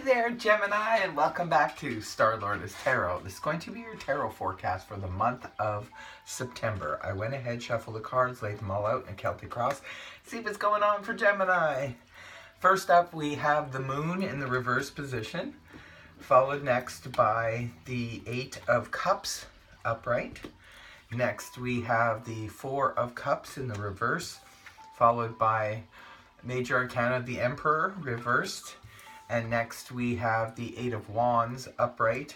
there, Gemini, and welcome back to Star Lord's Tarot. This is going to be your tarot forecast for the month of September. I went ahead, shuffled the cards, laid them all out in a Celtic cross. See what's going on for Gemini. First up, we have the Moon in the reverse position, followed next by the Eight of Cups upright. Next, we have the Four of Cups in the reverse, followed by Major Arcana, the Emperor, reversed. And next we have the Eight of Wands upright,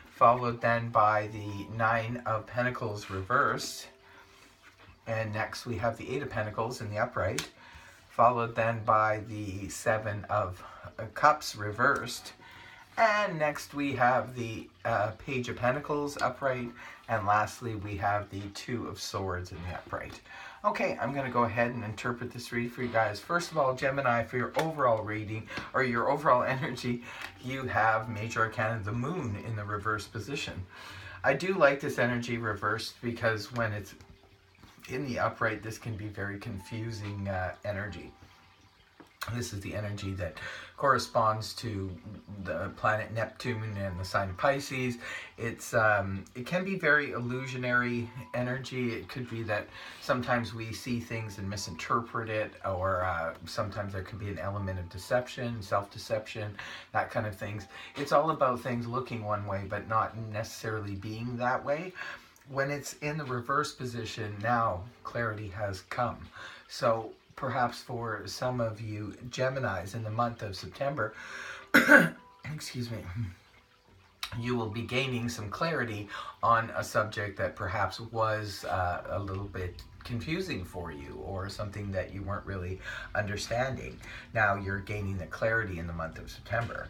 followed then by the Nine of Pentacles reversed. And next we have the Eight of Pentacles in the upright, followed then by the Seven of Cups reversed. And next we have the Page of Pentacles upright. And lastly, we have the Two of Swords in the upright. Okay, I'm going to go ahead and interpret this read for you guys. First of all, Gemini, for your overall reading, or your overall energy, you have Major Arcana, the Moon, in the reverse position. I do like this energy reversed because when it's in the upright, this can be very confusing energy. This is the energy that corresponds to the planet Neptune and the sign of Pisces. It can be very illusionary energy. It could be that sometimes we see things and misinterpret it, or sometimes there could be an element of deception, self-deception, that kind of things. It's all about things looking one way but not necessarily being that way. When it's in the reverse position, now clarity has come. So perhaps for some of you Geminis in the month of September, excuse me, you will be gaining some clarity on a subject that perhaps was a little bit confusing for you, or something that you weren't really understanding. Now you're gaining the clarity in the month of September.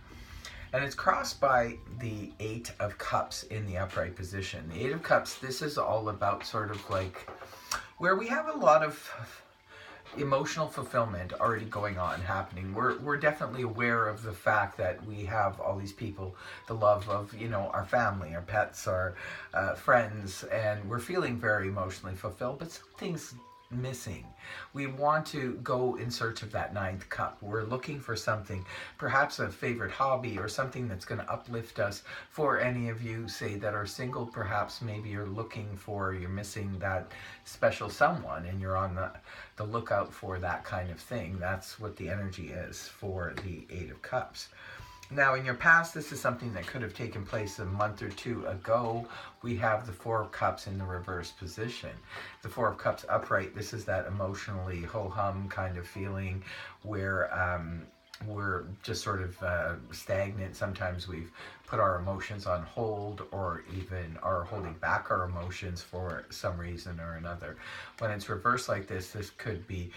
And it's crossed by the Eight of Cups in the upright position. The Eight of Cups, this is all about sort of like where we have a lot of emotional fulfillment already going on, happening. We're definitely aware of the fact that we have all these people, the love of, you know, our family, our pets, our friends, and we're feeling very emotionally fulfilled, but something's missing. We want to go in search of that ninth cup. We're looking for something, perhaps a favorite hobby or something that's going to uplift us. For any of you, say, that are single, perhaps maybe you're missing that special someone, and you're on the lookout for that kind of thing. That's what the energy is for the Eight of Cups. Now, in your past, this is something that could have taken place a month or two ago. We have the Four of Cups in the reverse position. The Four of Cups upright, this is that emotionally ho-hum kind of feeling where we're just sort of stagnant. Sometimes we've put our emotions on hold, or even are holding back our emotions for some reason or another. When it's reversed like this, this could be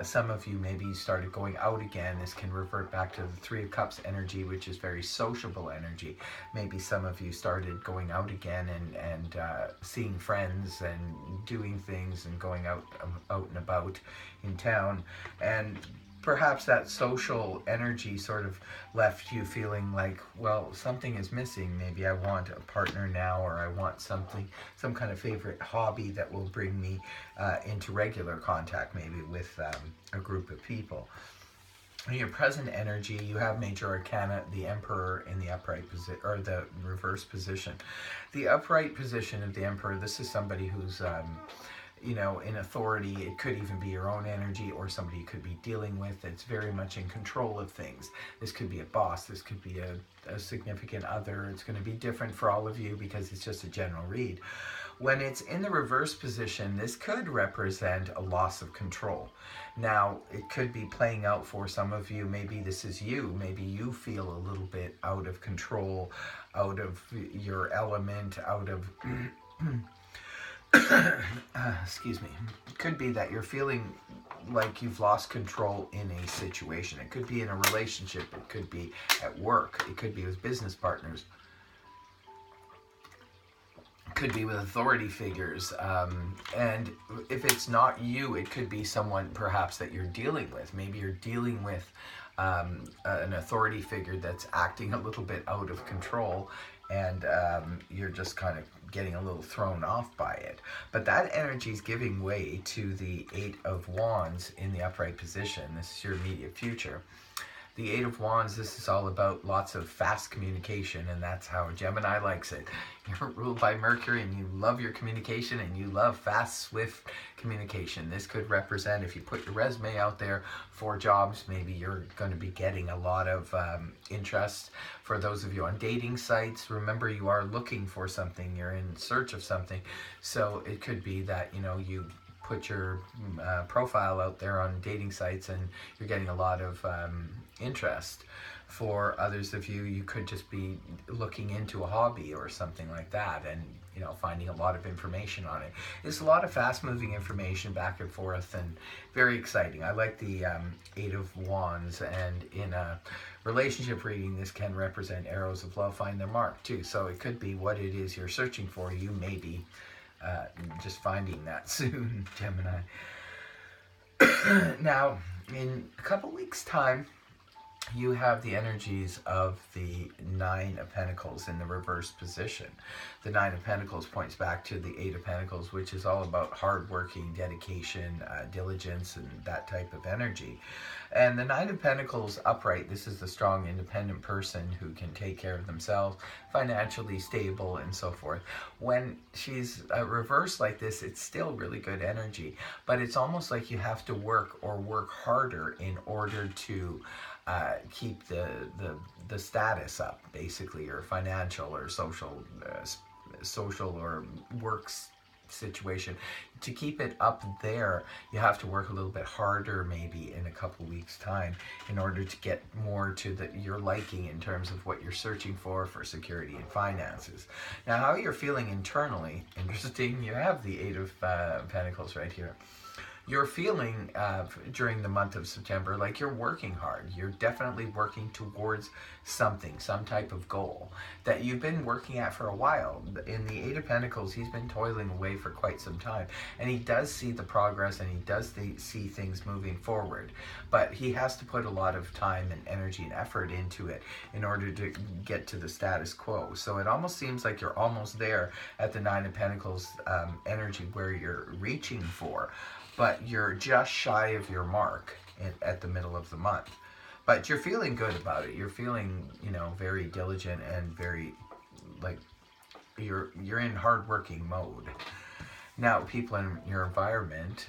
some of you maybe started going out again. This can revert back to the Three of Cups energy, which is very sociable energy. Maybe some of you started going out again and seeing friends and doing things and going out and about in town, and perhaps that social energy sort of left you feeling like, well, something is missing. Maybe I want a partner now, or I want something, some kind of favorite hobby that will bring me into regular contact, maybe with a group of people. In your present energy, you have Major Arcana, the Emperor, in the upright position, or the reverse position. The upright position of the Emperor, this is somebody who's you know, in authority. It could even be your own energy, or somebody you could be dealing with that's very much in control of things. This could be a boss, this could be a significant other. It's going to be different for all of you because it's just a general read. When it's in the reverse position, this could represent a loss of control. Now, it could be playing out for some of you. Maybe this is you. Maybe you feel a little bit out of control, out of your element, out of excuse me. It could be that you're feeling like you've lost control in a situation. It could be in a relationship. It could be at work. It could be with business partners. It could be with authority figures. And if it's not you, it could be someone perhaps that you're dealing with. Maybe you're dealing with an authority figure that's acting a little bit out of control, and you're just kind of getting a little thrown off by it. But that energy is giving way to the Eight of Wands in the upright position. This is your immediate future. The Eight of Wands, this is all about lots of fast communication, and that's how Gemini likes it. You're ruled by Mercury, and you love your communication, and you love fast, swift communication. This could represent, if you put your resume out there for jobs, maybe you're going to be getting a lot of interest. For those of you on dating sites, remember you are looking for something, you're in search of something. So it could be that, you know, you put your profile out there on dating sites and you're getting a lot of interest. For others of you, you could just be looking into a hobby or something like that, and you know, finding a lot of information on it. It's a lot of fast-moving information back and forth, and very exciting. I like the Eight of Wands, and in a relationship reading, this can represent arrows of love find their mark too. So it could be what it is you're searching for. You may be just finding that soon, Gemini. Now, in a couple weeks' time, you have the energies of the Nine of Pentacles in the reverse position. The Nine of Pentacles points back to the Eight of Pentacles, which is all about hard working, dedication, diligence, and that type of energy. And the Nine of Pentacles upright, this is the strong, independent person who can take care of themselves, financially stable, and so forth. When she's reversed like this, it's still really good energy, but it's almost like you have to work or work harder in order to keep the status up, basically, or financial or social or works situation. To keep it up there, you have to work a little bit harder, maybe in a couple weeks' time, in order to get more to your liking in terms of what you're searching for security and finances. Now, how you're feeling internally, interesting, you have the Eight of Pentacles right here. You're feeling during the month of September like you're working hard. You're definitely working towards something, some type of goal that you've been working at for a while. In the Eight of Pentacles, he's been toiling away for quite some time, and he does see the progress, and he does see things moving forward, but he has to put a lot of time and energy and effort into it in order to get to the status quo. So it almost seems like you're almost there at the Nine of Pentacles energy where you're reaching for, but you're just shy of your mark at the middle of the month. But you're feeling good about it. You're feeling, you know, very diligent and very, like, you're in hard-working mode. Now, people in your environment,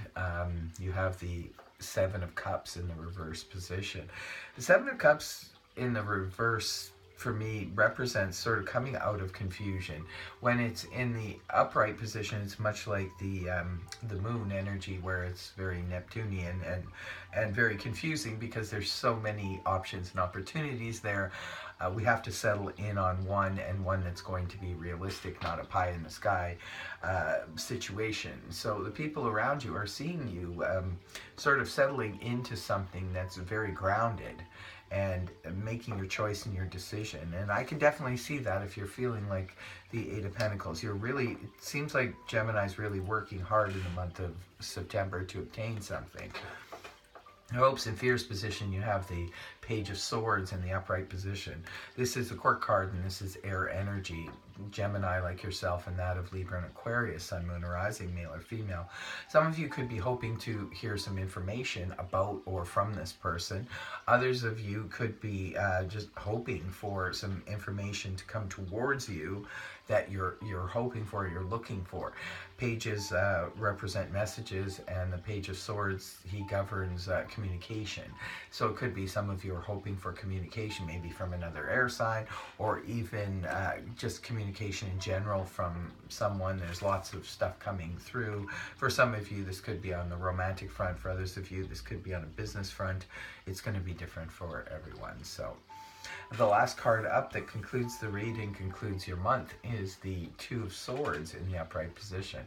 you have the Seven of Cups in the reverse position. The Seven of Cups in the reverse, for me, represents sort of coming out of confusion. When it's in the upright position, it's much like the moon energy, where it's very Neptunian and very confusing because there's so many options and opportunities there. We have to settle in on one, and one that's going to be realistic, not a pie in the sky situation. So the people around you are seeing you sort of settling into something that's very grounded and making your choice and your decision. And I can definitely see that if you're feeling like the Eight of Pentacles. You're really, it seems like Gemini's really working hard in the month of September to obtain something. Hopes and fears position, you have the Page of Swords in the upright position. This is a court card, and this is air energy. Gemini, like yourself, and that of Libra and Aquarius, Sun, Moon, or Rising, male or female. Some of you could be hoping to hear some information about or from this person. Others of you could be just hoping for some information to come towards you that you're hoping for, you're looking for. Pages represent messages, and the Page of Swords, he governs communication. So it could be some of you are hoping for communication, maybe from another air sign, or even just communication in general from someone. There's lots of stuff coming through. For some of you, this could be on the romantic front. For others of you, this could be on a business front. It's going to be different for everyone. So the last card up that concludes the reading, concludes your month, is the Two of Swords in the upright position.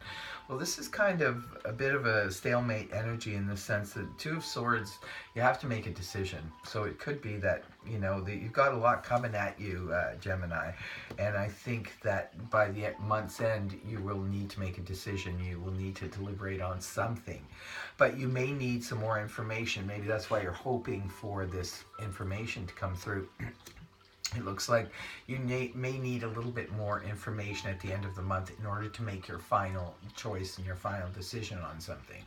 Well, this is kind of a bit of a stalemate energy in the sense that Two of Swords, you have to make a decision. So it could be that, you know, that you've got a lot coming at you, Gemini. And I think that by the month's end, you will need to make a decision. You will need to deliberate on something. But you may need some more information. Maybe that's why you're hoping for this information to come through. It looks like you may need a little bit more information at the end of the month in order to make your final choice and your final decision on something.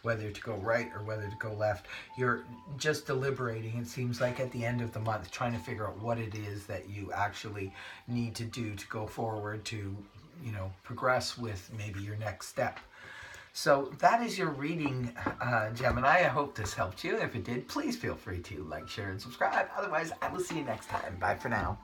Whether to go right or whether to go left, you're just deliberating, it seems like, at the end of the month, trying to figure out what it is that you actually need to do to go forward to, progress with maybe your next step. So that is your reading, Gemini. I hope this helped you. If it did, please feel free to like, share, and subscribe. Otherwise, I will see you next time. Bye for now.